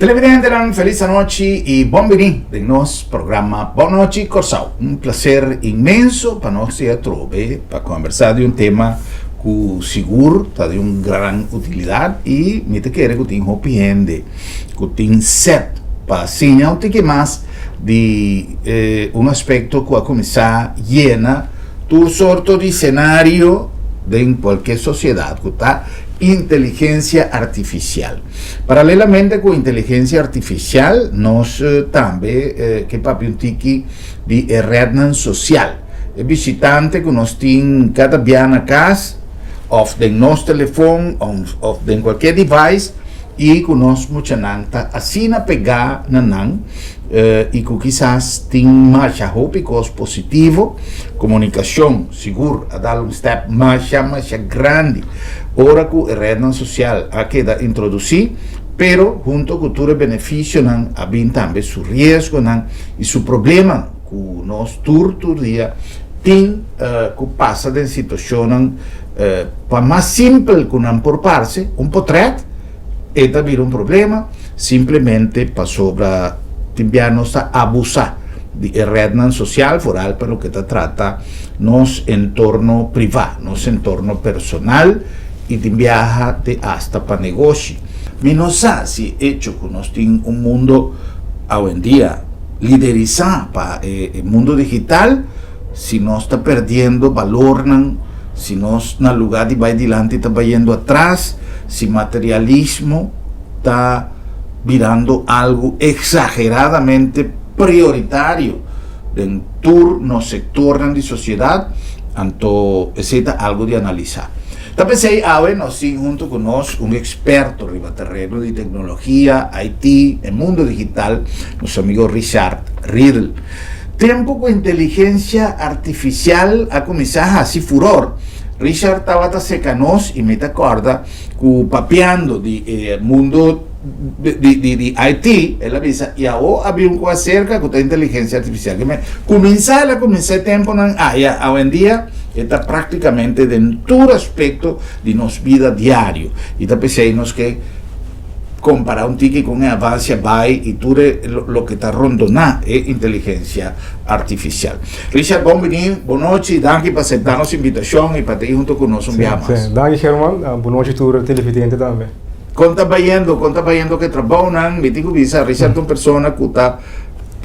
Televidente, feliz noche y bienvenido de nuestro programa Boa Noite Corsau. Un placer inmenso para nosotros trove para conversar de un tema que seguro está de una gran utilidad y me te quiere que tenga opinión que tenga set para enseñar que más de un aspecto que va a comenzar llena todo sorto de escenario de cualquier sociedad que está inteligencia artificial. Paralelamente con inteligencia artificial, nos también que papi un tiki de red social. El visitante que nos tiene cada día en casa, o de nuestro teléfono, o de cualquier device, y que nos mucha nanta así na pegar nanan y que quizás tiene más hópicos positivo, comunicación seguro a dar un step más grande. Ahora que a rede social ha quedado introducir, pero junto con todo el beneficio ha también su riesgo y su problema que nos todo día tiene que pasa de situación para más simple que no por parte un portrait e también un problema simplemente para sobre timbianos a abusar de red social foral para lo que te trata nos entorno privado, nos entorno personal y viaja de hasta para negocio. Mi no sé si hecho que nos tiene un mundo hoy en día liderizado para el mundo digital, si no está perdiendo valor, si no en lugar de ir adelante está yendo atrás, si materialismo está virando algo exageradamente prioritario en turno sector de sociedad, entonces necesita algo de analizar. También ahora nos junto con nosotros un experto en terreno de tecnología, IT, el mundo digital, nuestro amigo Richard Riddle. Tiempo con inteligencia artificial ha comenzado así furor. Richard estaba secanos y me acorda que papeando de mundo de IT, él avisa, y ahora había un cosa cerca con la inteligencia artificial. Que comenzar tiempo, hoy en día está prácticamente en todo aspecto de nuestra vida diaria. Y también que comparar un tiki con el avance y todo lo que está rondando es inteligencia artificial. Richard, bienvenido, buenas noches, gracias por aceptar nuestra invitación y para estar junto con nosotros un día más. Gracias, Germán, buenas noches a televidente también. Conta vayendo que trabajan, me digo visa, Richard es una persona que está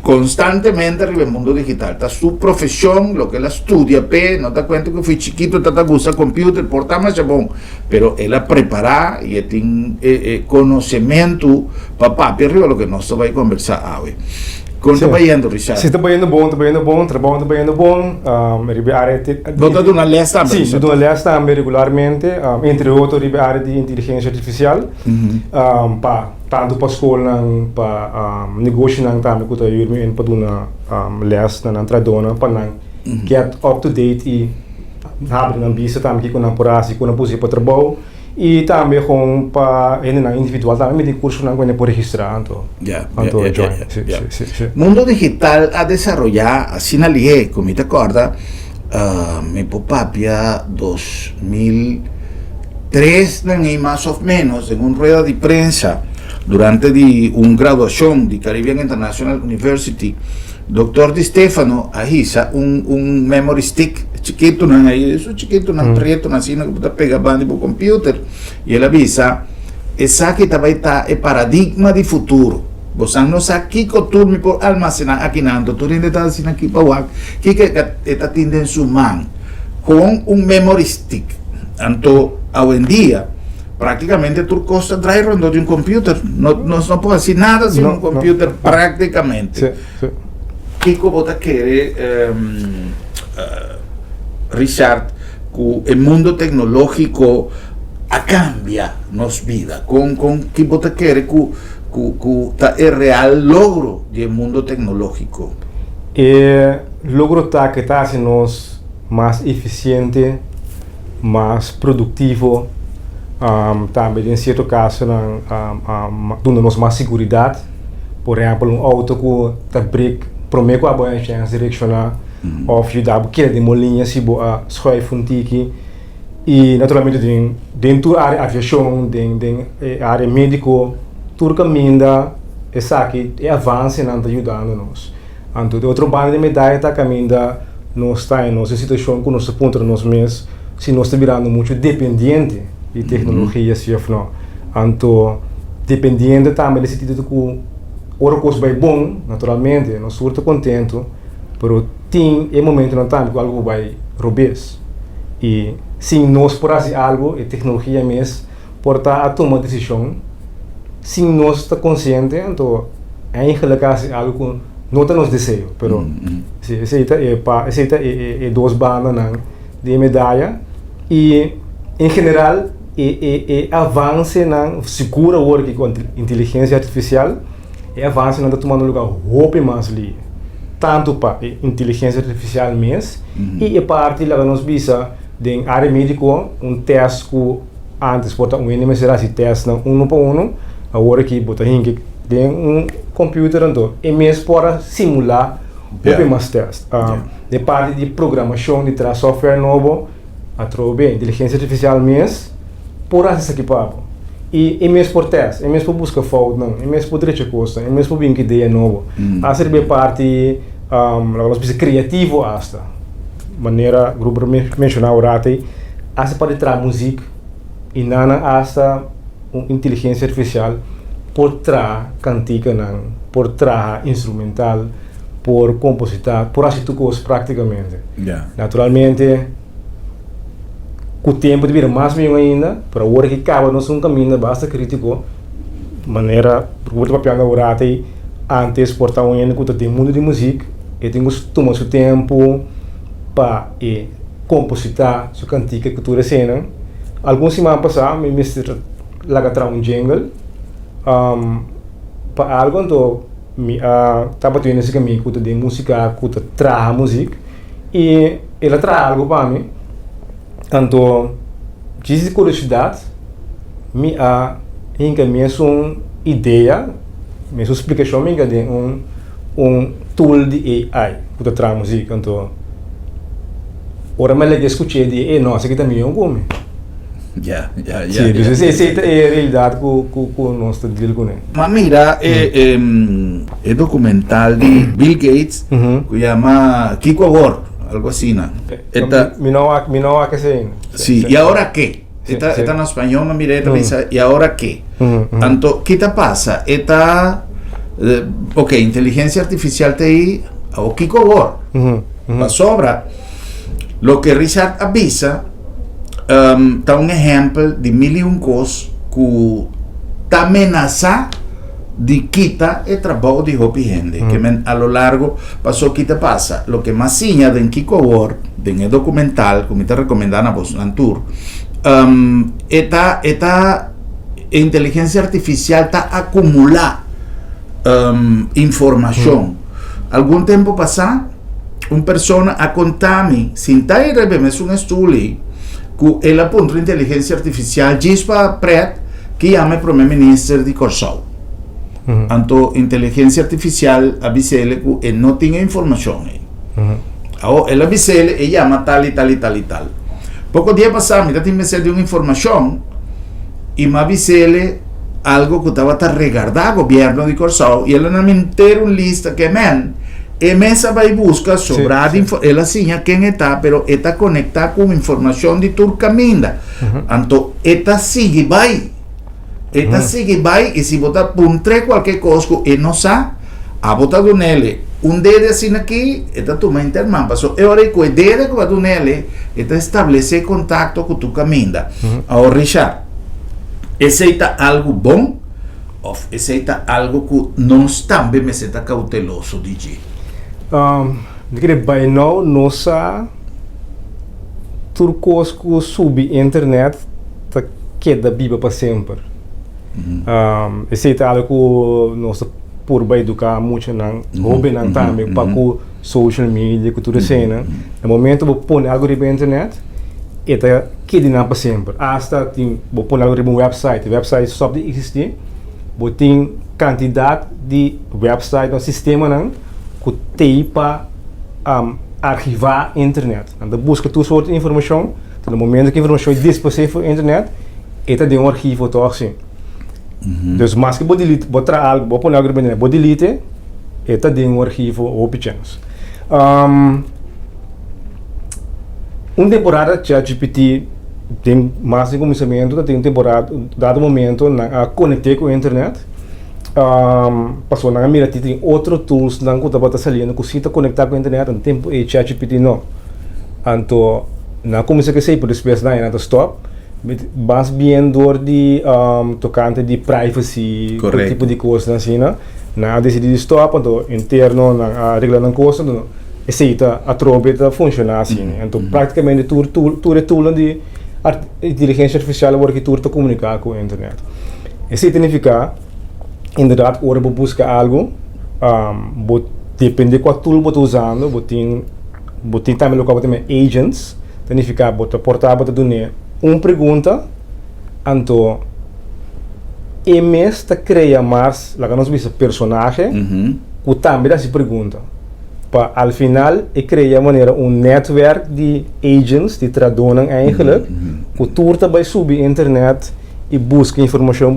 constantemente en el mundo digital, está su profesión, lo que él estudia, no te cuenta que fui chiquito, te gusta el computer, porta más chabón, pero él ha preparado y tiene conocimiento para arriba lo que nosotros vamos a conversar hoy. Conta vayendo, Richard. Sí, está vayendo bom, trabalho está vayendo bom, Você dá uma lesta também? Sim, dou uma lesta também regularmente, entre outros, a área de inteligência artificial, tanto para a escola, para negócio, também, que eu estou para dar uma lesta na tradona, para get up to date e abrir uma visa também, que eu não posso ir para trabalho. E também com para individual também tem curso não quando por registrar Mundo digital a desarrollar assim na lié como te acorda me papia 2003 mais ou menos em rueda de prensa durante de graduação de Caribbean International University. Dr. Di Stefano ahisa un memory stick chiquito chiquito preto assim que você pega banda pro computer e ele avisa essa que vai estar o paradigma de futuro. Você não sabe que turno por almacenar aqui nando, tudo ainda está assim aqui para o que está tendo em sua mão com um memory stick. Então, hoje em dia praticamente tudo custa drive de um computer, não pode fazer nada sem um computer praticamente. Sim. Que você quer, Richard, que o mundo tecnológico cambia nossa vida, com que você quer que é real logro do mundo tecnológico? Logro que está sendo mais eficiente, mais produtivo, também em certo caso, dando-nos mais segurança. Por exemplo, um auto que está break promete que a boa chance direcionar ou ajudar a que de molinha se boa schuif um tiki e naturalmente dentro da área aviação, dentro da área médico, tudo caminha essa aqui é avanço não está ajudando nós. Então, de outro bando de medalha está caminhando, nós está em nossa situação com nosso ponto nós mesmos, se nós estamos virando muito dependente de tecnologia, se não. Então, dependente também nesse sentido que outra coisa vai bom, naturalmente, nós estamos contentos, mas tem um momento não também que algo vai robês. E se nós por fazer algo, a tecnologia mesmo, por estar a tomar decisão, se nós está consciente, então é em algo que não está nos desejo, mas esse é duas bandas de medalha e em geral é avanço na segura work com inteligência artificial, é avanço na tomando lugar roupa mais ali, tanto para inteligência artificial mesmo e a parte lá nós visa de área médica teste que antes porta mas será se teste não um para um agora que bota que tem computer então e mesmo para simular o mais teste de parte de programação de tra software novo através inteligência artificial mesmo por esse equipamento e mesmo por teste e mesmo por busca fault não e mesmo por direito custo e mesmo por vir que ideia novo a ser bem parte nós precisa criativo hasta maneira grupo mencionar o rate hasta para tra música e nana hasta inteligência artificial por tra cantica não por tra instrumental por compositar por assim tudo coisas praticamente naturalmente com o tempo de vir mais bem ainda para o hora que acaba nós caminho basta crítico maneira por papel o rate antes portar ainda que tem mundo de música e tem que tomar seu tempo para compositar sua cantica que tu cena algumas semanas passadas me mestre lá tra jingle para algo então estava tendo esse caminho que de música que tra música e ela tra algo para mim então de curiosidade me encaminha uma ideia minha explicação me encaminha tool de AI que tra música então ora me lhe escutei de nossa que também é come Sim, essa é a realidade que nós estamos dealing com ele. Mas mira, é documental de Bill Gates que chama Kiko Award, algo assim, ¿no? Mi no va que se. Sí, ¿y ahora qué? Está en español, mas mira, dice, ¿y ahora qué? Tanto, ¿qué te pasa? Ok, inteligencia artificial te ahí, o Kiko Award, la sobra. Lo que Richard avisa, está un ejemplo de mil y un cosas que está amenaza de quitar el trabajo de hopi gente que a lo largo pasó quita pasa lo que más siña de Kiko Award en el documental como te recomendan a vos en tour esta inteligencia artificial está acumula información algún tiempo pasa una persona a contarme sin estar es un estudio que ela aponta inteligência artificial diz para Pret que chama o primeiro-ministro de Corsau. Então, inteligência artificial avisa ele que ele não tinha informação. Ela avisa ele e chama tal e tal e tal e tal. Pouco dia passado, eu tinha de uma informação e me avisa ele algo que estava a regardar o governo de Corsau e ele não me ter uma lista que e mesa vai buscar sobre ela sim quem está, pero está conectada com informação de Turcaminda. Então, esta sigue vai. E se botar puntre qualquer coisa que não sabe, a botar do nele. Dedo assim aqui, esta toma intermão. Passou, e agora com o dedo que vai do nele, esta estabelecer contato com Turcaminda. Agora, Richard, esse é algo bom, ou esse é algo que nós também me senta cauteloso de dizer. Digamos, by now, nossa turcos que sube internet tá queda viva para sempre. Esse é algo que nós por vai educar muito não, hobby não também para com social media, cultura cena. No momento vou pôr algo na internet, eta queda não para sempre. Hasta vou pôr algo na website, website só de existir, vou ter quantidade de website no sistema não que tem para arquivar a internet. Então, busca toda sorte de informação, no momento que a informação é disponível na internet, esta de arquivo assim. Dus mas que vou delete, vou tra algo, vou pôr algo bem, vou delete, eta tem um arquivo ou pequenos. Temporada ChatGPT tem mais de começamento, tem temporada, dado momento, na conectei com a internet. Passou na mira tem outros tools na que estava saliendo que se conectar com a internet, no tempo e ChatGPT não. Então, na comecei que sei por espécie na ainda stop, mas bem dor de tocante de privacy, o tipo de coisa assim, na decidi stop, então interno na regra na coisa, aceita a trombeta funcionar assim. Então, praticamente tudo é tool de inteligência artificial que tudo comunicar com a internet. Isso significa inderdaad, ora we buscar algo, depende de qual tool você usando, você também local também agents, significa você portar para dar uma pergunta, então está cria mais, lá que nós vimos personagem, que também dá essa pergunta. Para al final cria maneira netwerk de agents que traduzem eigenlijk, que tudo vai subir internet e busca informação.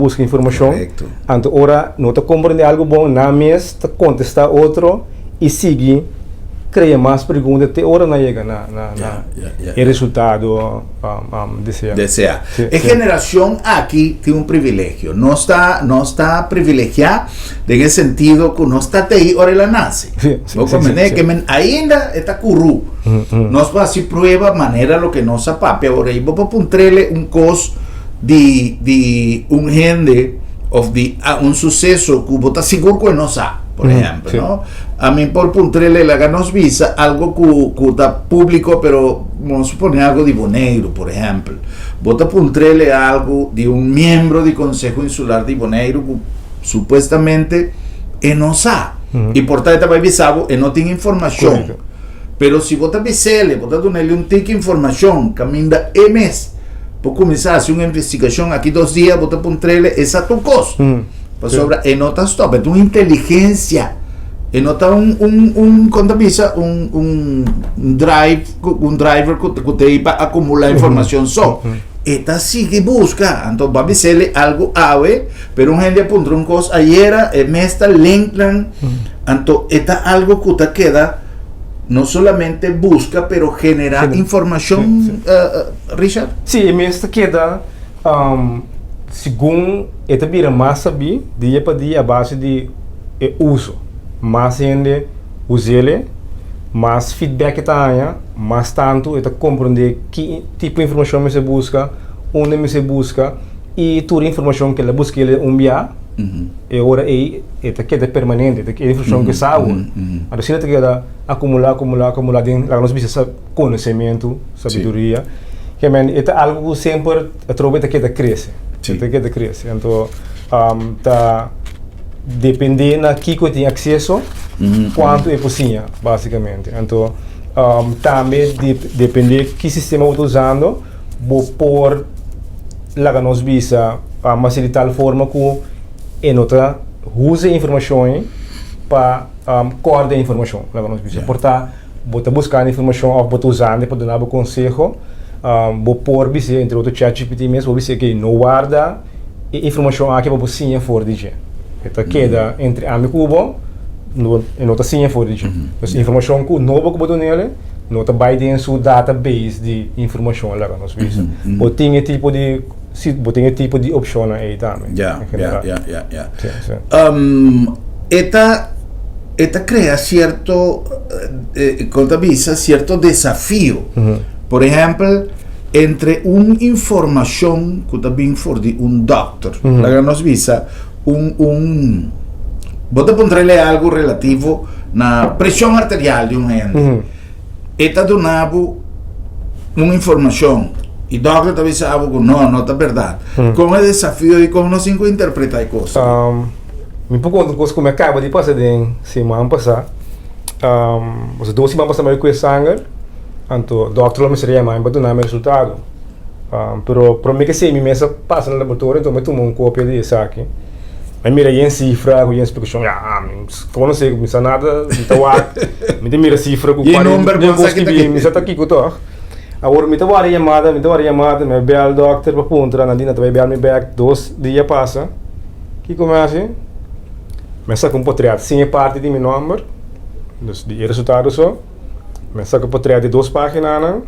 Então, ora, não te compreende algo bom, na mês, te contesta outro e sigue, cria mais perguntas, até ora não chega na resultado desea. A geração aqui tem um privilégio, não está privilegiada, em sentido que não está aí, ora ela nasce. Que ainda está curru. Nós fazemos prova, maneira, lo que nossa papel, ora, e vou apontar-lhe costo de gente of un suceso que vos está seguro que no sabe, por ejemplo, ¿no? A mí por puntrele la nos visa algo que está público, pero vamos a suponer algo de Bonaire, por ejemplo. Vos está puntrele algo de un miembro del Consejo Insular de Bonaire que supuestamente no sabe. Y por tanto va avisado y no tiene información. Pero si vos está avisele, vos está donarle un tic información, camina mes. Por começar a fazer uma investigação aqui 2 dias, botar para um trailer, essa tu costa. Para sobra, e não está stop, é uma inteligência. E não está contabiliza, driver que tem para acumular informação só. E está sigue busca, então vai ser algo ave, pero um gente apontou coisa ayer, e mesta lenglan, então está algo que está queda. No solamente busca, pero genera información, Richard? Sí, me está queda, según esta vira más sabi, dia para dia a base de uso. Mais gente usa mais feedback está mais tanto, eta compreender que tipo de informação me se busca, onde me se busca, e toda a informação que ela busca ele enviar. E agora eta queda permanente, eta queda informação que sabe. Assim ela queda acumular dentro da nossa vida conhecimento, sabedoria. Que é algo que sempre a troca queda cresce. Então, tá dependendo aqui que tem acesso, quanto é possível, basicamente. Então, também depende que sistema eu estou usando, vou pôr lá na nossa vida, mas de tal forma que nota usa informação para corda informação. Portanto, vou buscar informação ou vou usando para dar conselho, vou pôr entre outro ChatGPT mesmo, vou dizer que não guarda informação aqui para você for dizer. Então queda entre a minha cubo, nota sim for dizer. Então informação que novo que vou nele, nota vai dentro do database de informação lá nós visa. Ou tem tipo de tipo de opção aí também. Esta crea cierto, contabiliza cierto desafío. Por ejemplo, entre una información que también for de un doctor, la que nos visa, vos te pondrele algo relativo a la presión arterial de un gente. Esta donaba una información. Y el doctor te dice algo, no es verdad. ¿Cómo es el desafío de cómo no se interpreta las cosas? Me pouco uma coisa que me acaba de passar de semana passada. Os 2 semanas passadas com esse sangue, então o doutor me seria mais para dar resultado. Pero para mim que sei, me mesa passa no laboratório, então me tomo uma cópia disso aqui. Aí mira em cifra, com explicação, como não sei, me sa nada, então me mira cifra com 40, me sa tá aqui com to. Agora me tava a chamada, me bel doctor para pontra, na dina vai bel me back 2 dias passa. que começa, começa com um portrait sem parte de meu nome, dus die resultado só, começa com um portrait de 2 páginas,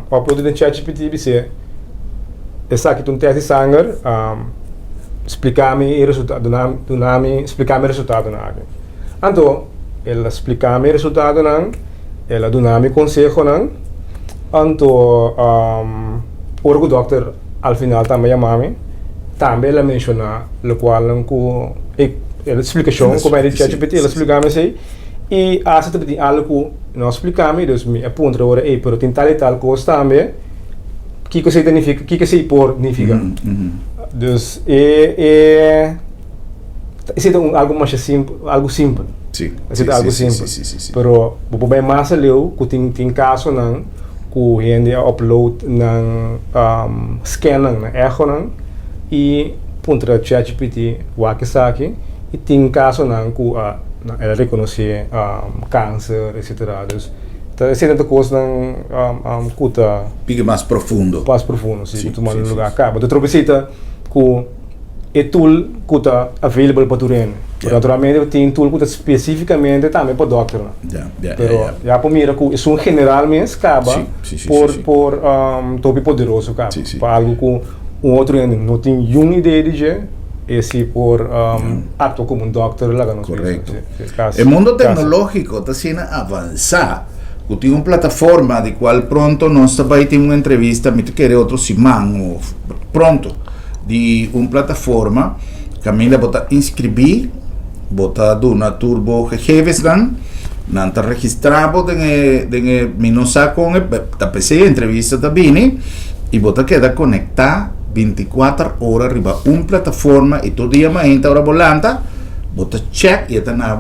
upload no ChatGPT, você essa aqui um teste de sangue, explicar-me o resultado, explicar-me o resultado na área. Então, ela explicar-me o resultado na, ela dá-me conselho na, então, o doutor al final também chamava-me, também ela menciona o qual ela explicação como é de ChatGPT, ela explica-me assim, e essa também algo não explica-me, então me aponta agora, pero tem tal coisa também, que que significa, que se por significa. Dus é algo mais simples, algo simples. Sim. É algo simples. Sim. Pero o bem mais leu que tem caso não, que gente upload não scan não, echo não e pontra ChatGPT o que está aqui e tem caso não que ela reconhece câncer, etc. Dus essa é outra coisa não cuta Pique mais profundo. Mais profundo, sim, tomar no lugar cá. Mas outra visita que é tool que está available para tu rende. Naturalmente tem tool que está especificamente também para o doctor. Pero já por mira que é general mesmo acaba por topi poderoso acaba. Para algo que outro rende não tem nenhuma ideia de jeito. Esse por ato como doctor lá no correto. O mundo tecnológico está sendo avançar. Tem uma plataforma de qual pronto nós também temos uma entrevista, me quer outro semana ou pronto, de uma plataforma que a minha bota inscrever, bota do na turbo regeves dan, não está registrado de minosa com a PC entrevista também e bota queda conectar 24 horas riba uma plataforma e todo dia mais hora volanta, bota check e está na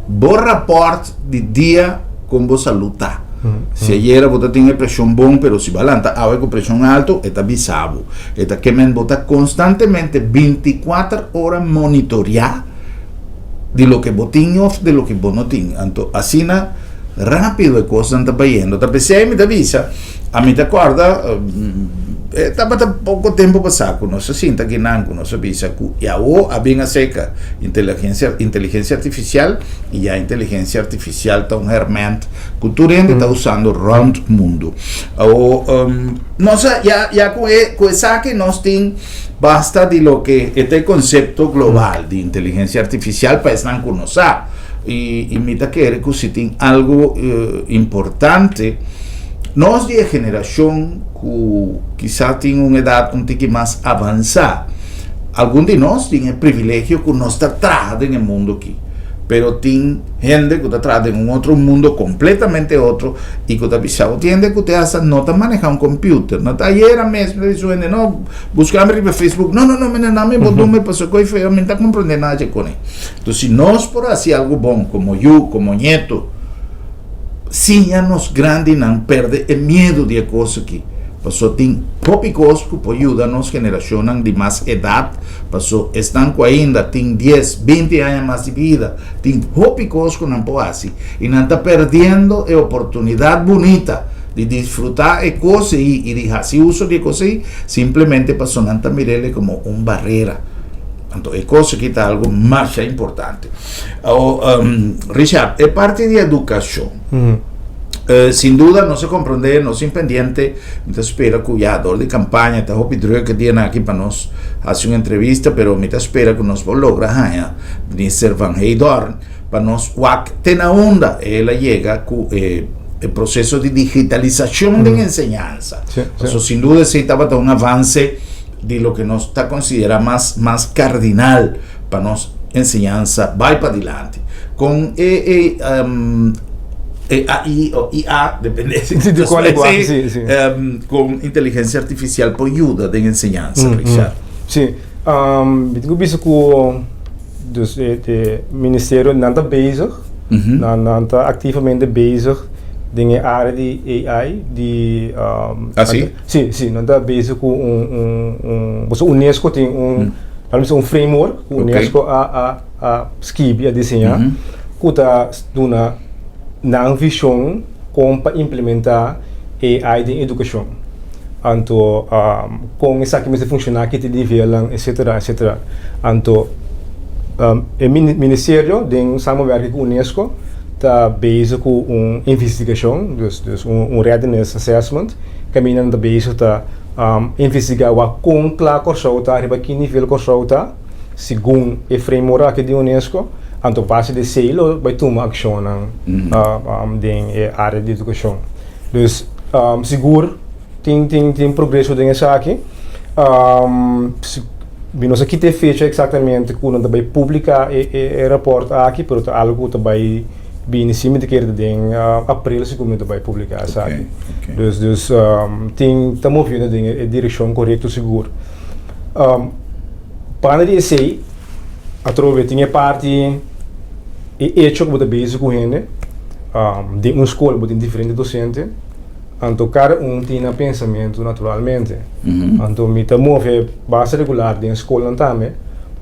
bom rapport de dia como você luta. Se ayer você tinha pressão bom, pero se balanta, agora com pressão alto, está bisabo. Está que men bota constantemente 24 horas monitorear de lo que botinho off, de lo que você não tinha. Então, assim, rápido a coisa está indo. Tá pensei, me avisa, a mim te acorda, estava pouco tempo passado, não se sinta que não, não se avisa que já a bem a seca inteligência artificial e a inteligência artificial está herramienta que tu está usando around o mundo. Nós já com essa que nós temos basta de lo que este conceito global de inteligência artificial para estar conosco e me quer que se tem algo importante. Nós de geração que quizá tem uma idade um pouco mais avançada, algum de nós tem o privilégio que nós está atrás no mundo aqui, pero tem gente que está atrás em outro mundo completamente outro e que está pensando, tem gente que está não está manejando um computer, não está ayer mesmo dizendo, não, buscamos no Facebook, não me passou coisa feia, não está compreendendo nada com ele. Então, se nós por assim algo bom, como eu, como neto, sim, a nós grandes não perde o medo de coisa aqui. Passou tem poucos que podem ajudar a nossa geração de mais idade. Passou estão ainda tem 10, 20 anos mais de vida. Tem poucos que não podem assim. E não está perdendo a oportunidade bonita de desfrutar de coisas e de fazer uso de coisas. Simplesmente passou não está mirando como uma barreira. Então, é coisa que está algo mais importante. Richard, é parte de educação. Sin duda, no se comprende, no se pendiente, me espera que ya de campaña, está opidreo que tiene aquí para nos hacer una entrevista, pero me espera que nos logra, minister Van Heydorn, para nos tenga onda, ella llega con el proceso de digitalización de la enseñanza. Eso sin duda se estaba un avance de lo que nos está considerado más cardinal para nos enseñanza, va para adelante. Con AI o IA, depende de qual linguagem, sim. Com inteligência artificial por ajuda de ensinança, Richard. Sim, eu penso que o Ministério não está bezig, não está ativamente bezig com a área de AI, sim, não está bezig com o UNESCO tem um framework, o UNESCO a escrever, a desenhar, que está na visão como para implementar AI em educação. anto com essa que me funcionar que te nivelam etc. Anto o Ministério de samenwerking com a Unesco está bezig com investigação, dus readiness assessment, caminhando bezig tá investigar com claro corso tá arriba que nível corso tá segundo o framework de Unesco, anto base de selo vai tomar ação na área de educação. Dus seguro tem progresso nessa aqui. Nós aqui tem fecha exatamente quando vai publicar o rapport aqui, mas algo também bem em cima de que em abril segundo vai publicar essa aqui. Dus estamos vendo a direção correta seguro. Para dizer, a trove tinha parte e hecho que base com ele, de uma escola tem diferente docente. Então, cada tem um pensamento naturalmente. Então, me move base regular de escola também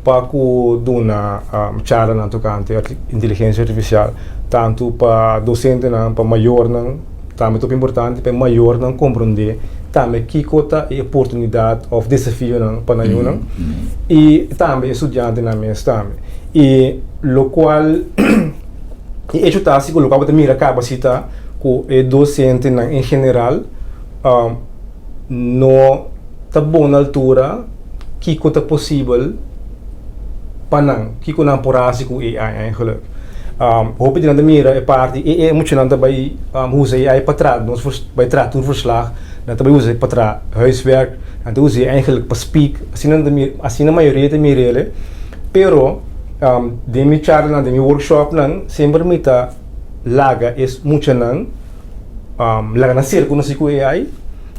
para que do na charla na tocante inteligência artificial, tanto para docente não, para maior não, também muito importante para maior não compreender também que cota a oportunidade ou desafio não para não e também estudante na mesa também e lo qual e isso tá se colocar para mira capacidade com o docente em geral não está bom na altura que é possível para não que não por com AI eigenlijk hoop je dan de mira parte e moet je dan daarbij hoe ze AI patraat ons bij traat toen verslag dat daarbij hoe ze patraat huiswerk en hoe ze eigenlijk pas speak als je na maioria de mirele pero de mi charla na de mi workshop nan sempre mita laga es mucha nan laga na ser com com AI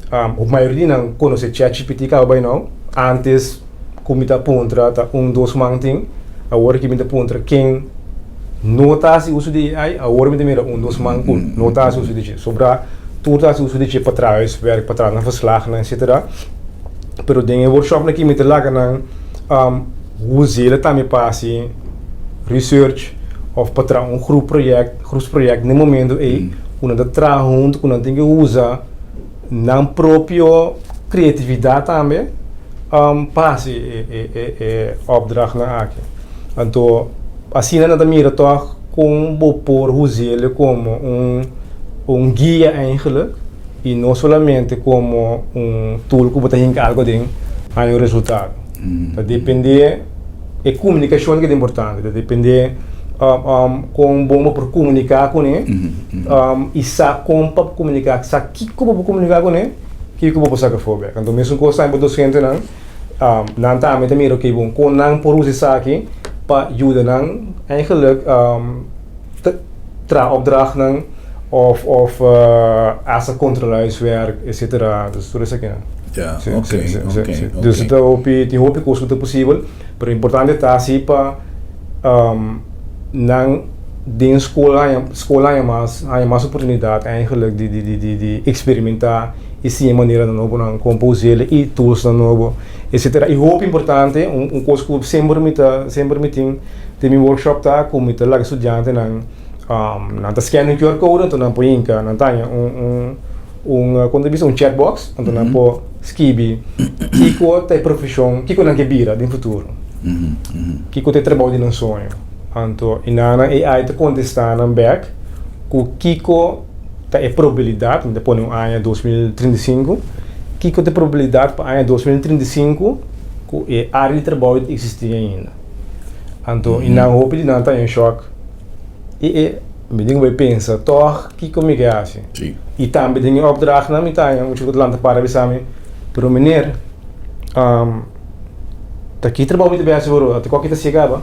a maioria não conhece ChatGPT cá vai não antes como está pontra tá dois manting agora que me está pontra quem notasi uso de AI agora me mira dos manco notasi uso de sobra turtasi uso de para trás werk para trás na verslag na etc. Pero den workshop na que me laga na hoe ele também passe research of para um groepsproject no momento aí quando da tra junto quando tem que usar na próprio criatividade também passe opdracht na aqui então assim nada mira toch como por usá-lo como guia eigenlijk e não somente como tool que você tem algo de o resultado. Depende a comunicação que é importante, depende como por comunicar com ele e sabe como para comunicar, sabe que como comunicar com ele, que como para sacar feedback. Então mesmo coisa é muito docente não também mira que bom com não por usar aqui para ajudar eigenlijk tra opdracht of as controlehuiswerk etc. Dus dat is het. Ja, oké. Dus dat hoop ik kost het possível, maar importante é assim para de escola há mais oportunidade eigenlijk de experimentar e sim maneira de novo não composer e tools de novo etc. E hoop importante coisa que sempre me tem meu workshop tá com me lá estudante não tá scanning QR code então não põe inca não tá quando visa chatbox então não pô skibi que tem profissão que não que vira no futuro que tem trabalho de sonho então inana AI te contestar na back com Kiko tá é probabilidade depois no ano 2035 Kiko tem probabilidade para ano 2035 que a área de trabalho existir ainda então inana hope de não tá em choque e me digo vai pensar toch Kiko me gase e também tem opdracht na mitad muito que lá para bisame pero meneer tá aqui trabalho muito bem até qualquer coisa chegava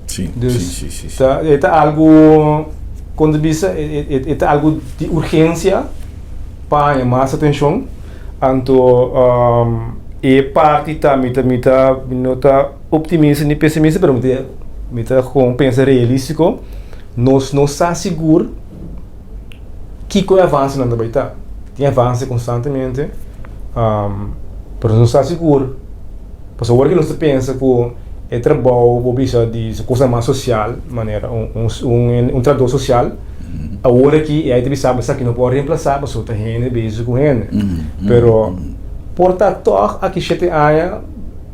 sim. É algo quando bisa é algo de urgência para mais atenção então é parte também não tá optimista nem pessimista pero me tá com pensa realístico nós não está seguro que o avanço não vai estar tem avanço constantemente pero não está seguro porque agora que nós pensa que é trabalho de coisa mais social maneira trabalho social agora que é de sabe que não pode reemplaçar mas outra gente beijo com ele pero Portanto, toch aqui chete aia,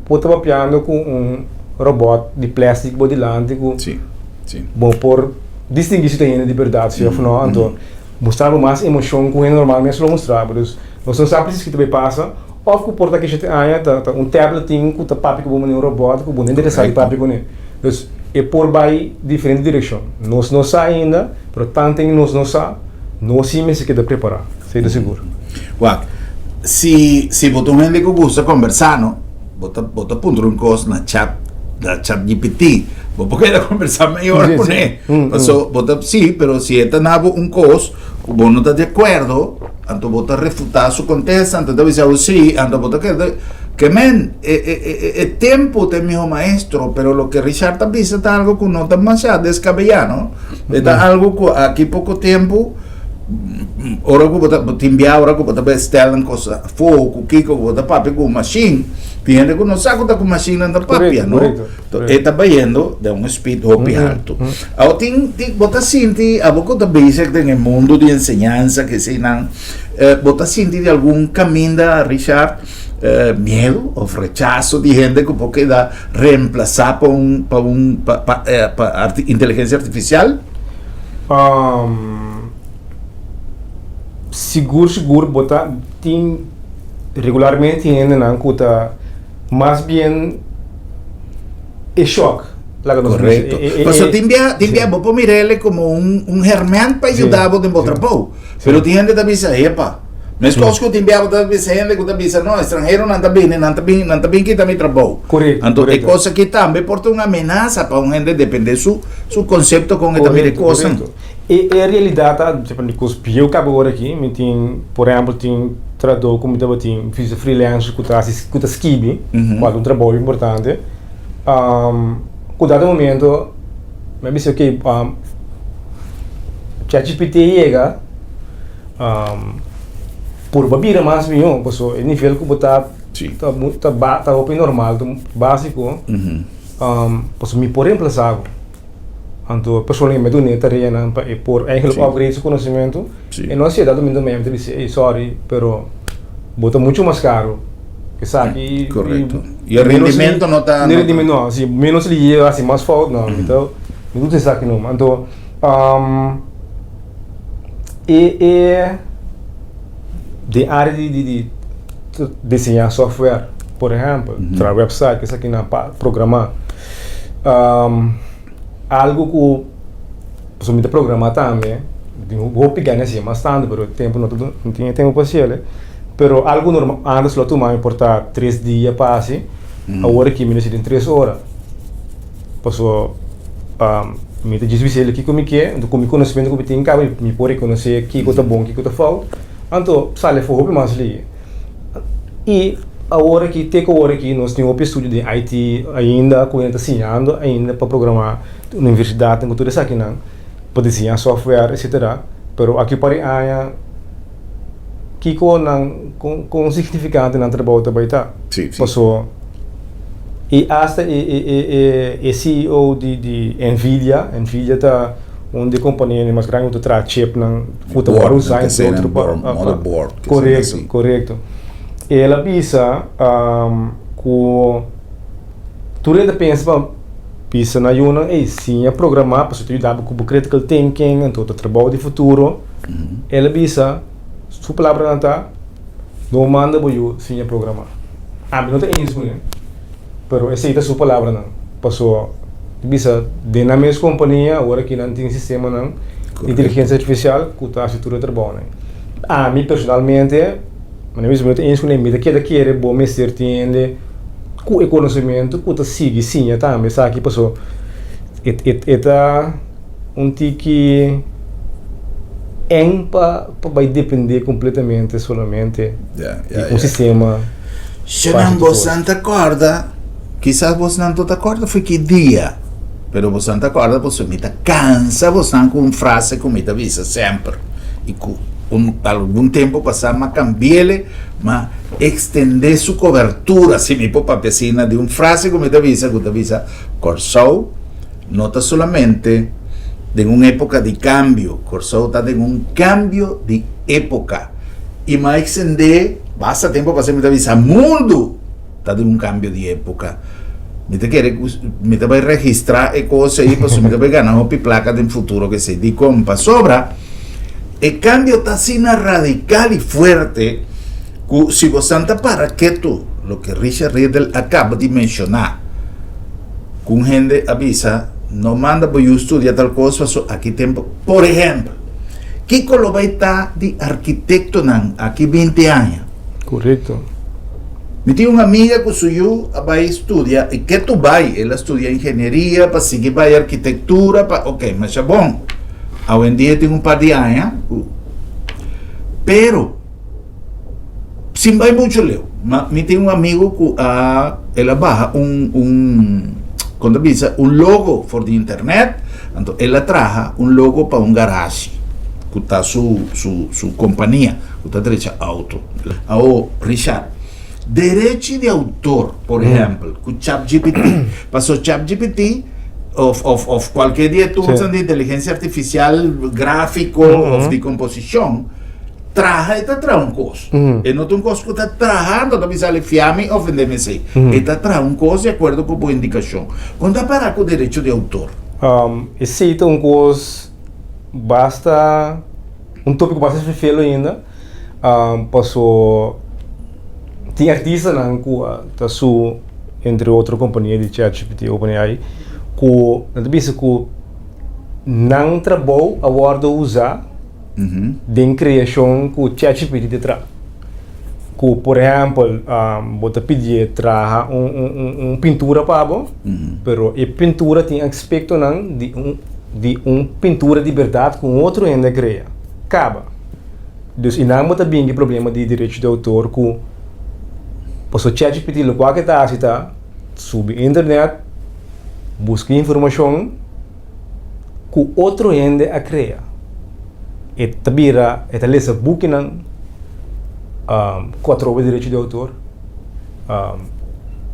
pode papiando com robot de plástico bodilante, Sim, sim. bom por distinguir se tem de verdade, se não, então mostrava mais emoção com ele normalmente não mostrava, dus nós não sabemos que também passa, ou que porta que chete aia, um tablet com o papi com um robot, com um interessante papi com ele, dus é por vai diferente direção, nós não sabe ainda, mas tanto tem nós não sabe, nós sim se queda preparar, seja seguro. Guarda, se você gente que gosta de conversar, não? Você põe um coisa na chat GPT, você pode conversar melhor com ele. Sim, mas se você não coisa, você não está de acordo, então você refutar sua contesta, então você diz sim, então você quer que é tempo de meu maestro, pero lo que Richard está dizendo é algo que não está demasiado descabellado, é algo que aqui pouco tempo ora que você envia, ora que você stellen coisa fogo, kiko, você papi com machine, tiene que não sabe que com machine anda papi, não? Então está vendo de speed hop alto. Ao você sente, a pouco da basic no mundo de enseñanza que se não, você sente de algum caminho da Richard medo ou rechazo de gente que pode reemplazar para inteligência artificial? Seguro, botar tem regularmente ainda não cuta, mas bem é choque. Correto. Mas eu tinha vou mirar ele como um hermano para ajudar a botar pão. Mas tem gente que diz, epa, mas coisas que eu tinha gente que diz, não, estrangeiro não está bem que também trabalha. Correto. Então é coisa que também porta uma ameaça para um gente depender su conceito com esta coisa. E a realidade, tipo, que eu acabo agora aqui, por exemplo, tem tradutor como eu fiz freelance com a Skibi, qual um trabalho importante. Com dado momento, me disse ok, ChatGPT chega, por babira mais bem, porque o nível que botar tá open normal, básico, porque me por reemplazar. Então, pessoalmente, eu tarefa para por upgrade seu conhecimento. E não sei, dado momento mesmo, eu disse, sorry, pero bota muito mais caro. Que sabe? Correto. E o rendimento não está... Rendimento não, assim, menos liga, assim, mais falta, não. Então, não tem saque não. Então, de área de desenhar software, por exemplo, para website, que isso aqui na programar. Algo que pessoalmente programar também, vou pegar nesse bastante, mas o tempo não tinha tempo para ser, pero algo normal, antes lo tomava importar 3 dias passe, agora aqui me necessita 3 horas. Passou, me diz aqui como que é, com o conhecimento que eu tenho, me pode reconhecer que está bom, que está falso, então sai fora mais ali. E agora que nós temos um estúdio de IT ainda, que está ensinando ainda para programar na universidade, tudo isso aqui não, para desenhar software, etc. Pero aqui para que com significante não trabalho também tá. Sim. Passou e hasta e CEO de Nvidia tá onde a companhia mais grande que traz chip não puta para usar outro motherboard. Correto. Ela pensa que tu ainda pensa na Yuna sim a programar para você dar com critical thinking então o trabalho de futuro. Ela pensa sua palavra não tá não manda para eu sim a programar. Não tem isso né? Pero aceita sua palavra não. Passou pensa de na mesma companhia agora que não tem sistema não de inteligência artificial que está a estrutura de trabalho. Mim personalmente mas mesmo eu tenho escolhido que é bom me certiende com o conhecimento que está sigue sim também sabe que passou que vai depender completamente somente de sistema. Se não você não acorda, quizás você não acorda foi que dia, pero você não acorda você me cansa você com uma frase que me avisa sempre e algum tempo passar mas cambiar mas estender sua cobertura se me pôr para piscina de uma frase que te avisa Corsau não está solamente de uma época de cambio, Corsau está de um cambio de época e mais estender passa tempo para me avisar, mundo está de um cambio de época. Me vai registrar e coisa aí, para me vai ganhar uma placa de futuro que se de compa sobra. El cambio está así radical y fuerte, que si vos santa para que tú, lo que Richard Riedel acaba de mencionar, con gente avisa, no manda para yo estudiar tal cosa, aquí tiempo, por ejemplo, Kiko lo va a estar de arquitecto aquí 20 años. Correcto. Me tengo una amiga que suyo va a estudiar, y que tú vas, ella estudia ingeniería, para seguir va a arquitectura, ok, mas ya bom. Hoy en día tengo un par de años, pero sin vai mucho leo. Me tengo un amigo que él baja cuando avisa un logo por de internet, entonces él traja un logo para un garage que está su compañía, que está derecha auto. Ahora, Richard, derecho de autor, por ejemplo, con ChatGPT, pasó ChatGPT of cualquier día tú usas de inteligencia artificial, gráfico, of de composición, traja y te trae un costo. Y no te un costo que está trabajando, también sale fiame o vendemese. Y te trae un costo de acuerdo con tu indicación. ¿Cuándo para con derecho de autor? Esse é um coisa basta um tópico bastante difícil ainda. Passou tem artistas na tá su entre outra companhia de ChatGPT OpenAI que na cabeça que não trabalho a hora usar de criação que o ChatGPT te traz. Que por exemplo, você pedir traga pintura para você, pero a pintura tem aspecto não de pintura de verdade com outro ainda cria. Acaba. Dus e não está bem o problema de direito de autor que o ChatGPT lo qual que está sube internet busca informação que outro ainda a cria. E tabira e talvez book não quatro direitos de autor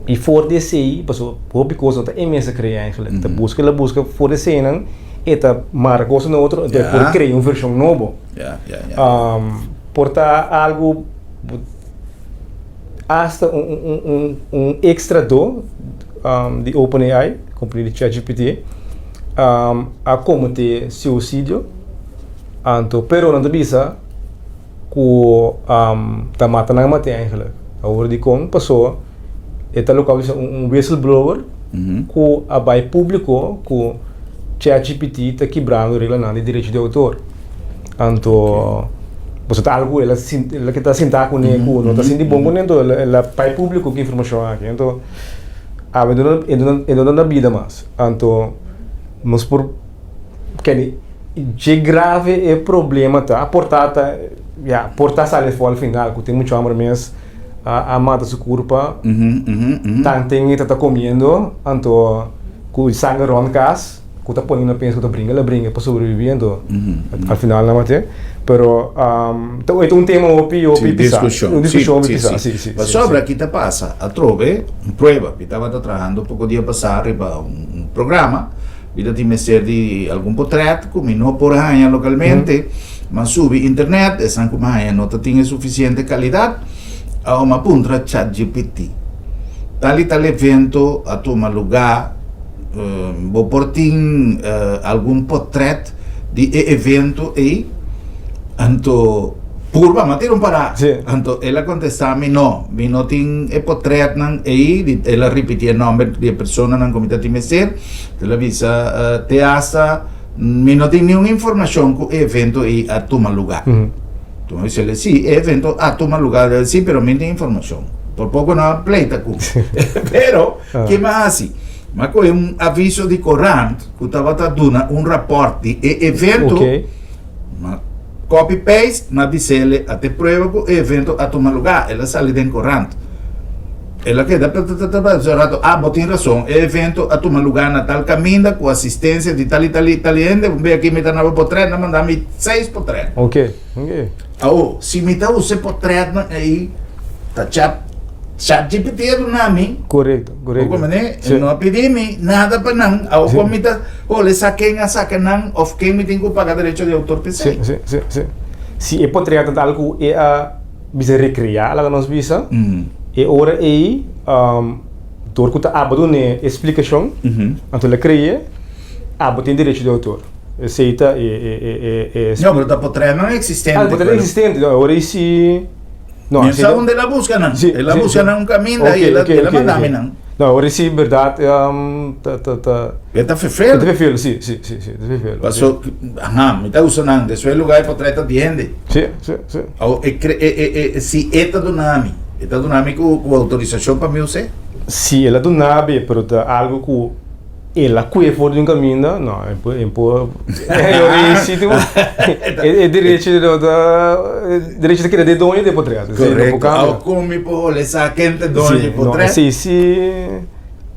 e for desse aí passou por coisa tá imensa criança tá busca for desse aí não e tá marca coisa no outro depois cria uma versão nova porta algo hasta extra de OpenAI companhia de ChatGPT a como ter seu sítio anto pero não bisa que mata na mate eigenlijk. Agora de como passou, esta local whistleblower que abai público que ChatGPT está quebrando a regra de direito de autor. Então, você está algo ela que está sentado com ele, não está sentindo bom com ele, então ela pai público que informação aqui. Então, não na vida mais. Então, mas por que de grave é problema tá portar sale fora ao final que tem muito amor mesmo a mata sua curva tanto tem tá comendo então com sangue roncas que tá põe na pensa que tá brinca para sobreviver então ao final não mate pero então é um tema discussão sim mas sobre aqui tá passa a trove prova que estava trabalhando pouco dia passar para programa vida ti messer di algún portrait come no por año localmente ma subi internet e san come año non tiene sufficiente qualità a uma puntra ChatGPT tali evento a toma lugar bo portin algún portrait di evento e anto purba materum para anto ela contestava no vi no tin e portrait nan e ela ripetia nome di persona nan comitati messer te la visa te asta mi no tin nenhuma informação com evento e a toma lugar tu me dice sì evento a toma lugar sì pero mi tem informação por pouco não pleita cu pero que mais assim ma com aviso di corrente que estava dando rapport di evento ma copy-paste, ma dicele a te prova que o evento a tomar lugar, ela sai dentro corrente. Ela queda, tem razão, o evento a tomar lugar na tal caminho, com assistência de tal italiano, vem aqui me dá 9 portrait, não mandar-me 6 portrait. Ok. Se me dá os portrait, aí, tá ChatGPT do nome. Correto. Como não pedi-me nada para não. Ao como tá, olha, saquei não, of quem me tem que pagar direito de autor PC. Sim. Se é portrait algo é bisa recriar lá nos visa e ora aí door que tá abado né explicação então ele cria abado tem direito de autor aceita não, mas tá por trás não é existente. Mas é existente, ora isso não sabe onde ela busca não ela busca um caminho daí ela manda não. Não, ora sim, verdade, Está feio. Está feio, sim, está feio. Passou, me está usando, desse lugar para trás atende. Sim. Se está do nome com autorização para mim usar? Sim, ela do nome, mas algo que ela cuida fora de um caminho, não, é direito de querer de dono de por trás. Correto. Ao come por essa quente dono de por trás. Sim.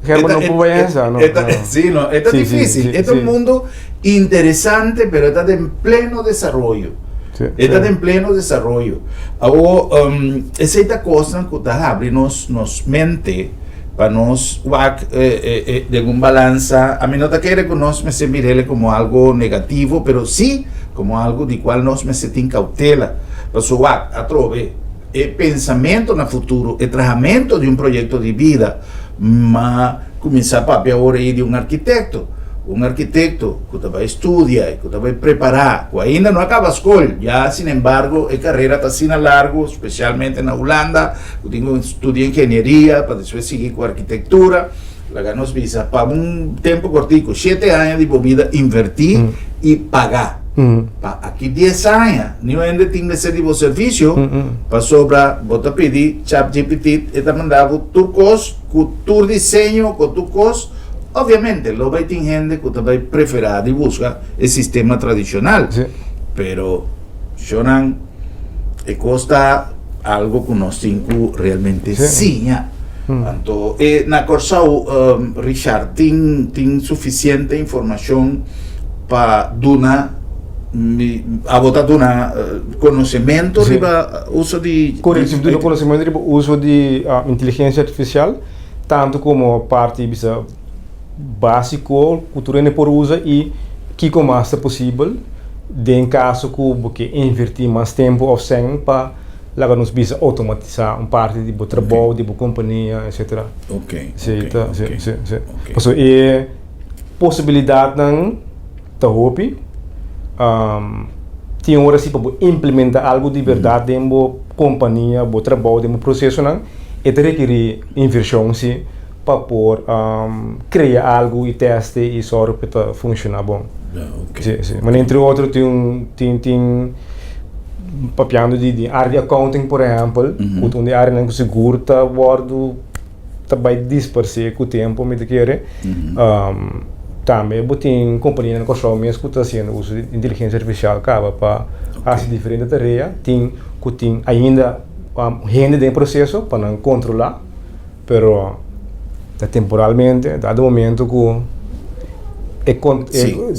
Não pode pensar, não. Sim, não, está difícil. É um mundo interessante, mas está em pleno desenvolvimento. Está em pleno desenvolvimento. Agora, essa coisa que está abrindo nos mente para nós de um balança, a mim não quer que nós me se ele como algo negativo, mas sim como algo de qual nós me se tem cautela. Para o a trove é pensamento no futuro, é tratamento de um projeto de vida, mas começar a papel agora de um arquiteto que vai estudar, que vai preparar, que ainda não acaba a escola, já, sin embargo, a carreira está sendo largo, especialmente na Holanda, eu tenho estudado engenharia, para depois seguir com arquitetura, lá nos visa para um tempo curtico, 7 anos de vida, invertir e pagar. Aqui 10 anos, não ainda tem que ser de serviço, para sobrar, bota pedir, ChatGPT, e está mandando tu curso, com tu desenho, com tu curso. Obviamente, lo vai ter gente que vai preferir e buscar o sistema tradicional, pero Jonan, custa algo que nós temos realmente sim. Então, na Corsau, Richard, tem suficiente informação para dar conhecimento sobre o uso de... Correto, conhecimento sobre o uso de inteligência artificial, tanto como parte básico, cultura por usa e que como mais possível, em caso que invertir mais tempo ou sem para lá nos bisa automatizar parte de trabalho, de companhia, etc. Sim. Então, é possibilidade não tá hope tem hora se para implementar algo de verdade em companhia, trabalho, em processo não, é requerer inversão se para criar algo e teste e só para funcionar bom. Mas entre outros tem papiando de área de accounting, por exemplo, onde a área de seguro está vai dispersar com o tempo, me quer. Também tem companhia na construção mesmo que está fazendo uso de inteligência artificial para fazer diferentes tarefas, tem ainda gente em processo para não controlar, pero temporalmente, dado momento que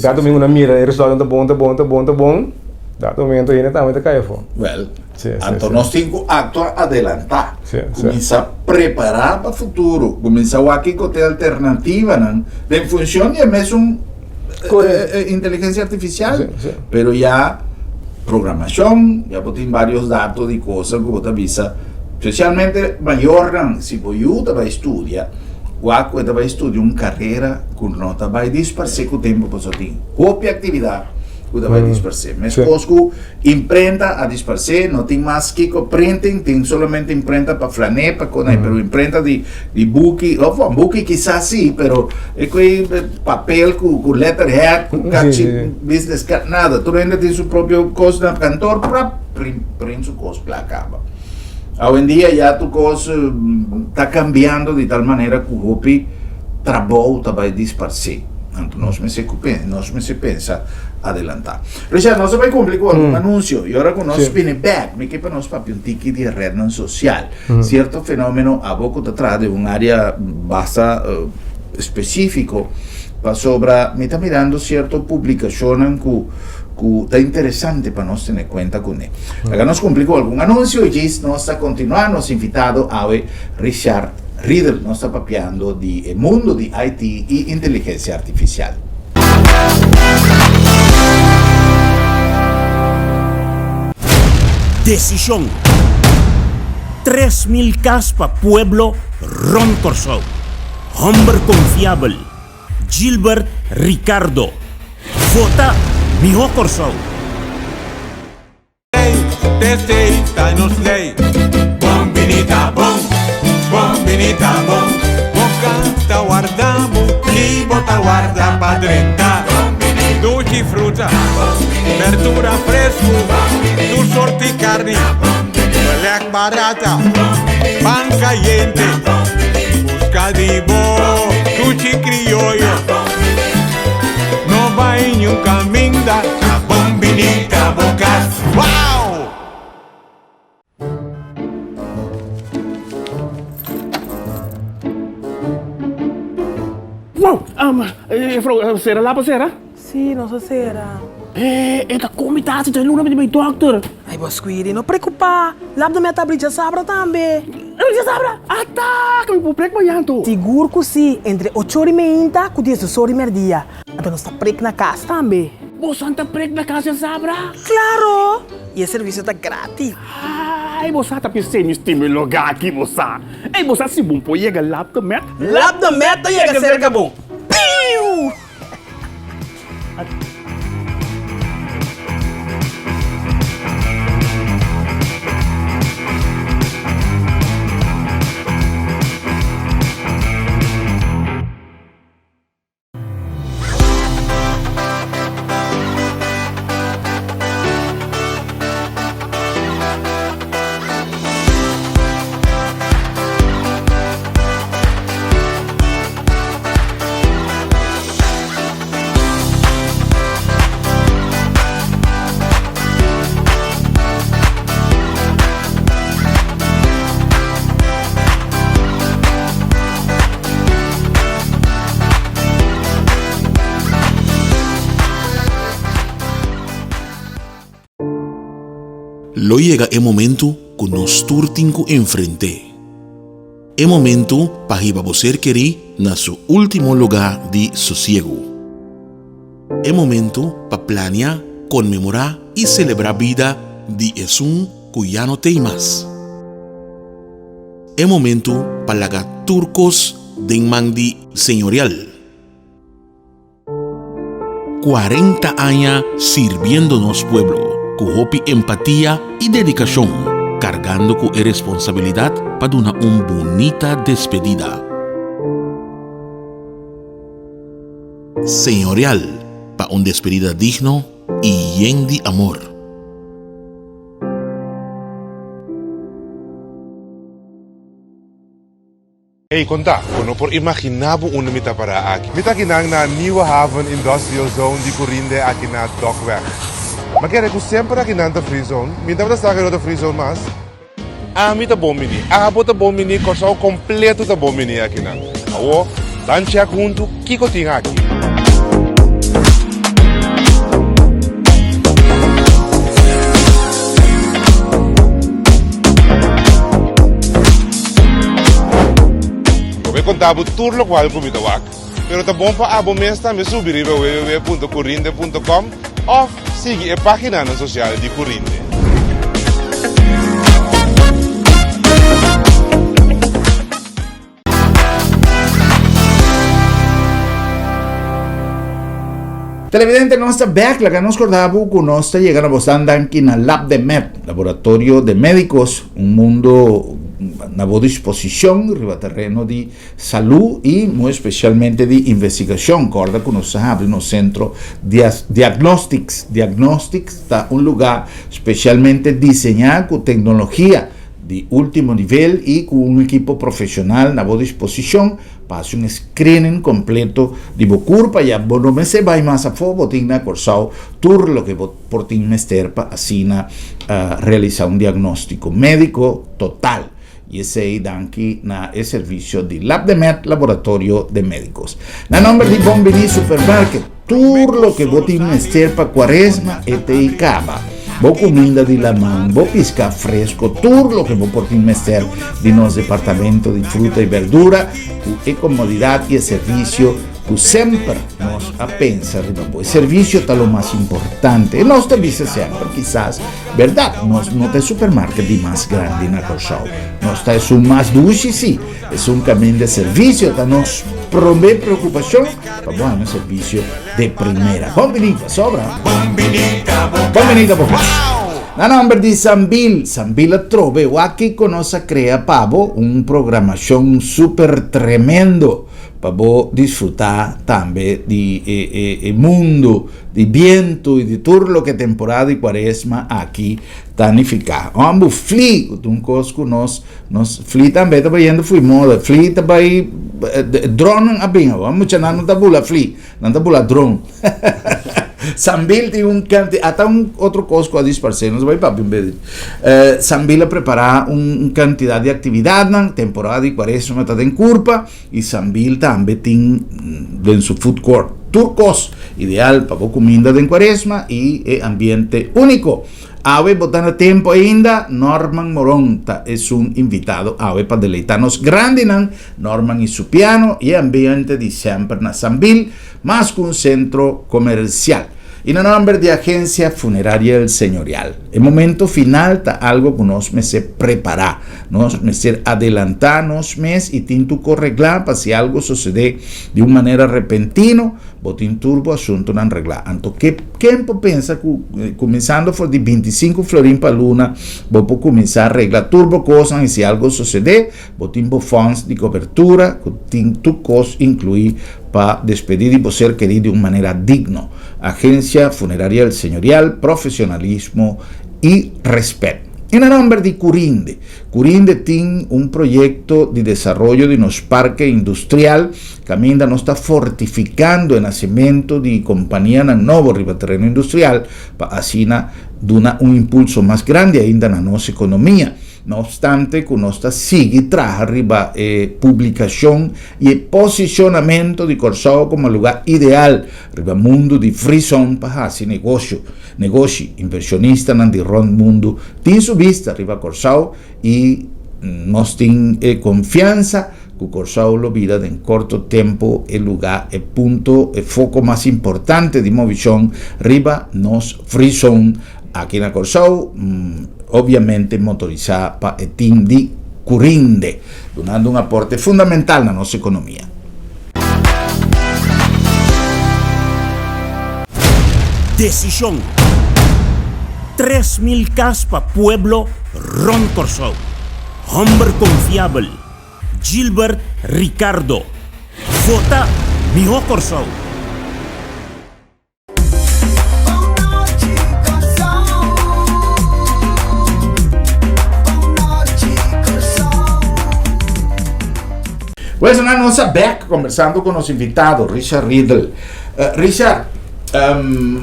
dado uma mira de resultado tá bom, dado momento ainda está caindo fora. Então nós temos que adelantar, começar a preparar para o futuro, começar a aqui com a alternativa, não? Em função de mesmo inteligência artificial, mas já programação, já tem vários dados de coisas que você avisa, especialmente maior, se você vai estudar, você vai estudar uma carreira que não vai dispersar com o tempo que você tem. Qualquer atividade que vai dispersar. Mas coisas imprenta a dispersar, não tem mais que printing, tem somente imprenta para flanela, mas imprenta de book, ou book quizás sim, mas é que papel com letterhead, com business card, nada. Tu ainda tem seu próprio coisa na cantor para print sua coisa para acaba. Hoje em dia já tu coisa está cambiando de tal maneira que o trabalho vai dispersar. Então nós me se pensa adelantar. Richard, nós vai cumprir com um anúncio e agora com nós spinning back, me que para nós papi um tique de rede social. Certo fenômeno a pouco atrás de uma área bastante específico para sobre me está mirando certa publicação que está interessante para nós ter em conta com ele. Agora nós cumprimos com algum anúncio e nós está continuando nos invitado a Richard Riedel, nós está papiando de mundo de IT e inteligência artificial. Decisão. 3,000 caspa pueblo Ron Corsao. Hombre confiable. Gilbert Ricardo. Vota Mijo Corsao. Testeita nos lei. Bombinita bom, bombinita bom. Bocata guardamo, li bota guarda pa 30. Dolci frutta, verdura fresco, tu sorti carni, pelec barata, pan caliente, busca di bo, cuci criollo. No va in un caminda, a bombinita bocas. Wow! Wow, será lá para será? Sim, não será. Esta comitação tem luna de meu doctor. Ai, Bosquiri, não preocupar. Lá da minha tablita sabra também. Você sabe? Ah, tá, que eu vou pregar amanhã. Seguro que sim, entre 8h30 e 10h dia. Então nós está prego na casa também. Você está prego na casa, sabra? Claro! E o serviço está grátis. Ai, você está pensando neste meu lugar aqui, você. Ei, você se bom pode chegar lá da meta? Lá da meta chega cerca bom. Piu! Lo llega el momento que nos turtinco enfrente. El momento para que você querer na su último lugar de sosiego. El momento para planear, conmemorar y celebrar vida de Jesús que ya no tem más. El momento para lagar turcos de mandi señorial. 40 años sirviéndonos pueblo. Con empatía y dedicación, cargando con responsabilidad para una bonita despedida. Señorial, para una despedida digno y lleno de amor. Hey, conta, kono por imaginabo una mita para aqui. Mita kinang na Nieuwe Haven Industrial Zone di Corinde aqui na Dockweg. Maar kijk, ik sempre aqui na free zone. Minta para estar aqui na free zone mas. A mita bomini. A bota bomini, Corsao completo da bomini aqui na. Awo, dan check junto, kiko tinga aqui. Eu contava tudo o qual comida wak. Pero tá bom para abonar também subir em www.corinde.com ou seguir a página social de Corinde. Televidente, nuestra backlog nos acordaba que nos está llegando bastante aquí en el Lab de Med, Laboratorio de Médicos, un mundo a boa disposición, riba terreno de salud y muy especialmente de investigación. Corda que nos abre no centro Diagnostics. Diagnostics está un lugar especialmente diseñado con tecnología de último nivel y con un equipo profesional a boa disposición para hacer un screening completo de curva. Ya no me se va más a fondo, botina Corsao, tur lo que por ti mester para así realizar un diagnóstico médico total. Y ese danki na el servicio de Lab de Med, Laboratorio de Médicos. Na nombre de Bombini Supermarket, tur lo que botin mester para Cuaresma este y cava. Bo comida de la man, bo pisca fresco, tur lo que bo por mester de nos departamento de fruta y verdura, y comodidad y el servicio que sempre nós a pensa, o serviço está o mais importante. E nós também sempre, quizás, verdade, nós não tem supermercado mais grande na Corsau. Nós temos um mais doce, sim. É um caminho de serviço, está nos prover preocupação para bom serviço de primeira. Bombinita, sobra. Bombinita, na nome de Sambil a trove, aqui conosco cria pavo, programação super tremendo para desfrutar também de mundo, de vento e de tudo que temporada de quaresma aqui tanificar. Vamos fli, um cosco nós fli também está vendo fui moda, fli também drone abrir, vamos chamar não tá bula fli, não tá bula drone. Sambil tem canto, até outro cosco a disparar, não vai para Sambil a preparar quantidade de atividade na temporada de quaresma está em curva e Sambil também tem em seu food court turcos, ideal para comida de quaresma e ambiente único. Ave botando tempo ainda, Norman Moronta é invitado ave para deleitar-nos grande, Norman e seu piano e ambiente de sempre na Sambil, mas com centro comercial. E no nome de Agência Funerária El Señorial. El momento final está algo que nós me se preparar, nós me se adelantar nos mes e tinto correglar para se algo suceder de uma maneira repentina, botin turbo assunto não arreglar. Então, que tempo pensa que começando de 25 florim para luna, vou começar a arreglar turbo coisas e se algo suceder, botin funds de cobertura, que tinto cos incluir para despedir de ser querido de uma maneira digna. Agência Funerária El Señorial, profissionalismo e respeito. Em nome de Curinde. Curinde tem projeto de desenvolvimento de nos parque industrial que ainda não está fortificando o nascimento de companhia no novo ribaterreno industrial para assim dar impulso mais grande ainda na nossa economia. No obstante, que nós sigue tras arriba publicação e posicionamento de Corsau como lugar ideal arriba mundo de free zone para fazer negócio inversionista de rond mundo tem sua vista arriba Corsau e nós tem confiança que Corsau lo vida em curto tempo é lugar é ponto é foco mais importante de movição arriba nos free zone aqui na Corsau. Obviamente motorizada para o team de Curinde, dando aporte fundamental na nossa economia. Decisión. 3.000 cas para pueblo Ron Corsau. Hombre confiable. Gilbert Ricardo. Vota Mijo Corsau. Pues na nossa back conversando com nosso invitado Richard Riddle. Richard,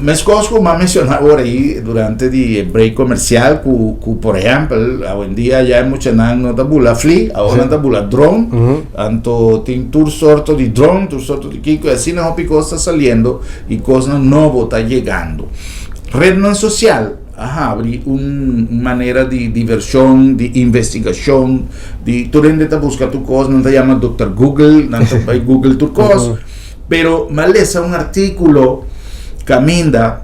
me escoço como mencionar agora aí durante o break comercial que por exemplo, hoje em dia já é muito não tá bula fli, agora tá bula drone, então tem tudo sorto de drone, tudo sorto de kiko, assim não pico está saliendo e coisa nova está chegando. Rede social abrir uma maneira de diversão, de investigação, de tu ainda buscar tu coisa, não te chama Dr. Google, não te vai Google tu coisa, pero maleza artículo que ainda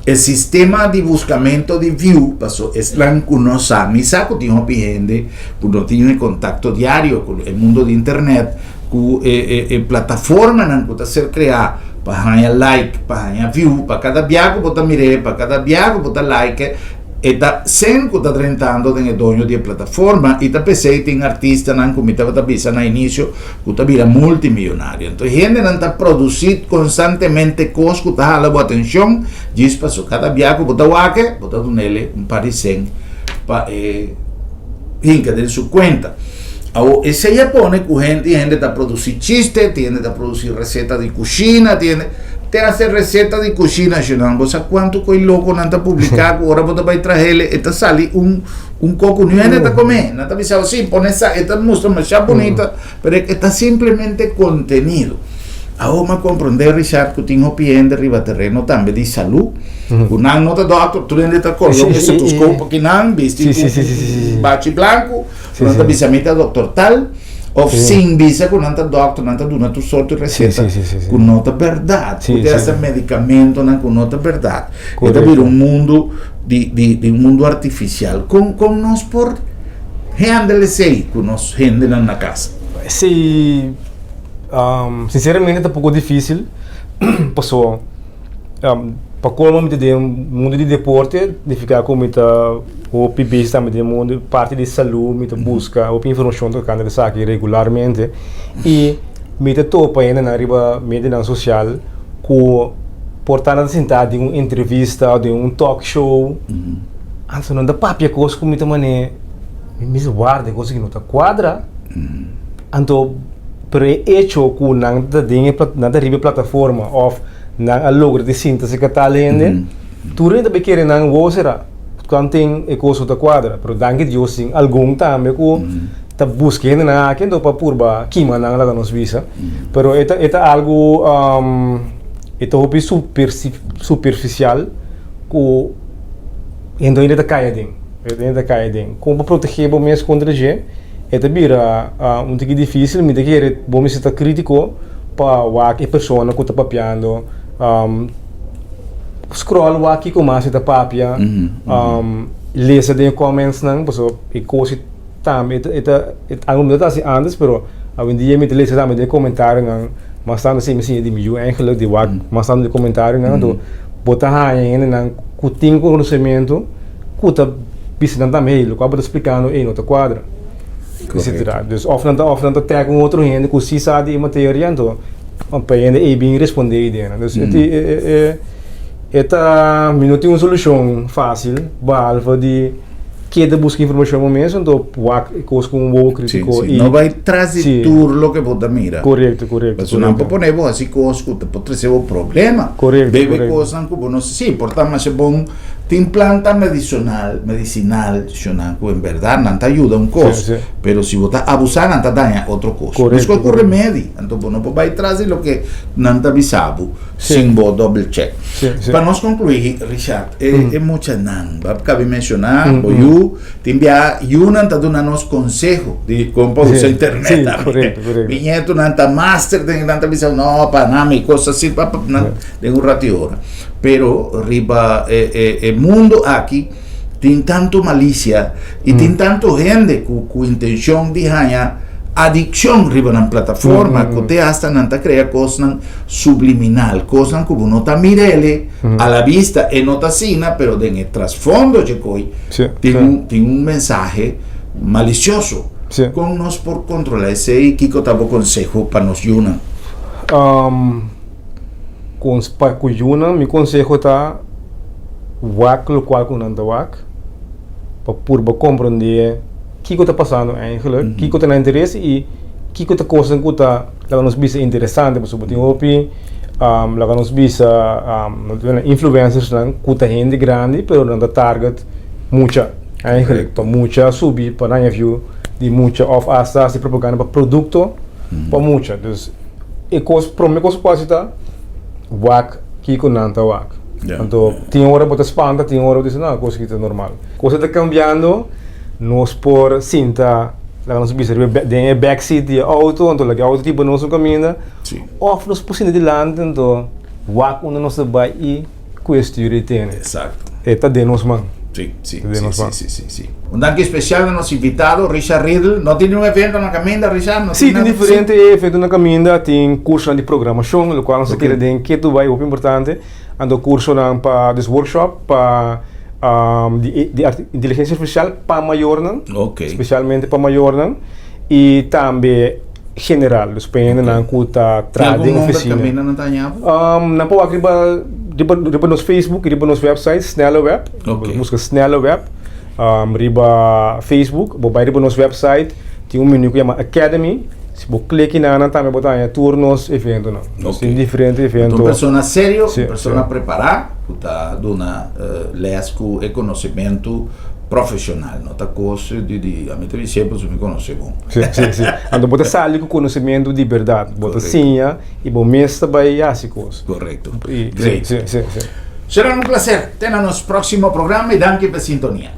o sistema de buscamento de view passou eslan que não sabe, sabe que tem gente que não tem contato diário com o mundo de internet, que plataforma não pode ser criada para ganhar like, para ganhar view, para cada viago botar mire, para cada viago botar like, e tá sem que está tentando de dono de plataforma e tá pensei tem artista não como estava pensando no início que tá vira multimilionário. Então gente não está produzindo constantemente coisas que tá a atenção, diz passou cada viago botar waque, botar nele par de 100 para hinca de sua conta. Esse aí pone que gente está produzindo chiste, gente está produzindo receita de cozinha, tem a ser receita de cozinha, não você quanto coi louco não está publicado, agora você vai trazer ele, está sali coco, não é nada comer, não está pensando assim, põe essa, está mostra mais bonita, mas está simplesmente contenido. Ahora compreender, Richard, que tem opinião de ribaterreno também de saúde. O não nota doutor, tu ainda está colocando esse toscopo que não, viste bate branco, não está pensamento doutor tal, Of sim bisa com nanta doctor, nanta duna tu sorte receita Sim. com nota verdade. Sim, Porque essa sim. medicamento não com nota verdade. Correto. Então vira um mundo de um mundo artificial. Com nós por handle sei, com nós handle na casa. Sí, sinceramente é um pouco difícil. Passou para como de mundo de deporte, de ficar com muita o PIB também de mundo parte de saúde, muita busca, o informação do canal de saque regularmente e muita topa ainda na riba mídia social com portanto sentar de uma entrevista de um talk show, antes não dá papia coisa com muita maneira, me guarda coisa que não tá quadra, então per hecho com nada de nada riba plataforma of na logro de síntese que tá lendo, tu ainda bem querer não gostar quando tem coisa da quadra, pero danke Deus sim algum também com tá buscando na aqui então para purba quima na lá nos visa, pero eta algo eta hopi superficial com então ainda tá caidinho, como proteger o mês contra gente, eta vira tipo difícil, me querer bom me está crítico para a pessoa que está papiando scroll aqui como assim tá papia lesa de comments não pessoa e coisa também algo não tá assim antes pero hoje em dia me lesa também de comentário não mas tá assim de mil eigenlijk de mas tá de comentário não do botar aí não que tem conhecimento que tá pisando também ele acaba explicando em outra quadra etc. Dus of dan attack um outro gente que se sabe de matéria então para ele bem responder dus eta não tem uma solução fácil balva de que de buscar informação mesmo então coisa com um crítico e não vai trazer tudo o que pode mirar correto mas não pode poner assim coisa que pode trazer o problema bebe coisa que não sei portanto mas é bom tem planta medicinal que em verdade não te ajuda coisa pero se você abusar não te dá outra coisa mas qual é o remédio então não pode trazer o que não te avisava sem bom double check para nós concluir Richard é muito não cabe mencionar eu te enviar não te dá nos conselho de como usar internet vinheto não te master não te avisar não para nada coisa assim de um ratio pero riba mundo aqui tem tanto malícia e tem tanto gente com intenção de ganhar adicção riba na plataforma que até hasta não está criando coisa subliminal coisa que não está mirando à la vista e não está sina pero tem trasfondo de coi tem mensagem malicioso como nós por controlar esse e que eu tava conselho para nos unir com Yuna, meu conselho está WAC, local com nanta WAC, para compreender o que está passando eigenlijk, o que está na interesse e o que está coisa que está nos bisa interessante, por exemplo, tem opi, nos bisa influencers que está gente grande, pero não está target muita, eigenlijk, para muita subir, para na view de muita of hasta se propaganda para produto, para muita, dus e coisa para mim coisa pode estar WAC, Kiko Nanta WAC. Então, tem hora para espanta, tem hora para dizer, não, coisa que é normal. Coisa está cambiando, nós por cinta, nós precisamos de backseat de auto, então, a auto tipo nosso caminho, ou nós precisamos de lado, então, WAC, onde nós vai e questão de ter. Exato. Está de nós, mano. Sim. Um danke especial ao nosso invitado, Richard Riedl. Não tem um evento na caminha, Richard? Sim, tem diferente evento na caminha, tem curso de programação, no qual nós queremos que tu vai, o importante, ando curso para des workshop para de inteligência artificial para maior, especialmente para maior, e também general, os pena na cuta trading oficina. Tem algum nome da caminha? Na pau riba nos Facebook, riba nos website, Snelle Web, busca Snelle Web, riba Facebook, bobai riba nos website, tem menu que chama Academy, se você clicar na também botar turnos, evento não. Tem diferente evento. Uma pessoa séria, uma pessoa preparada, que está dando lesco e conhecimento profissional, não está coisa de a mim também sempre me conhece bom. Sim. Então você sabe com conhecimento de verdade, você sinha e você mesmo vai assim coisa. Correto. Sim. Será um prazer ter no nosso próximo programa e danke pela sintonia.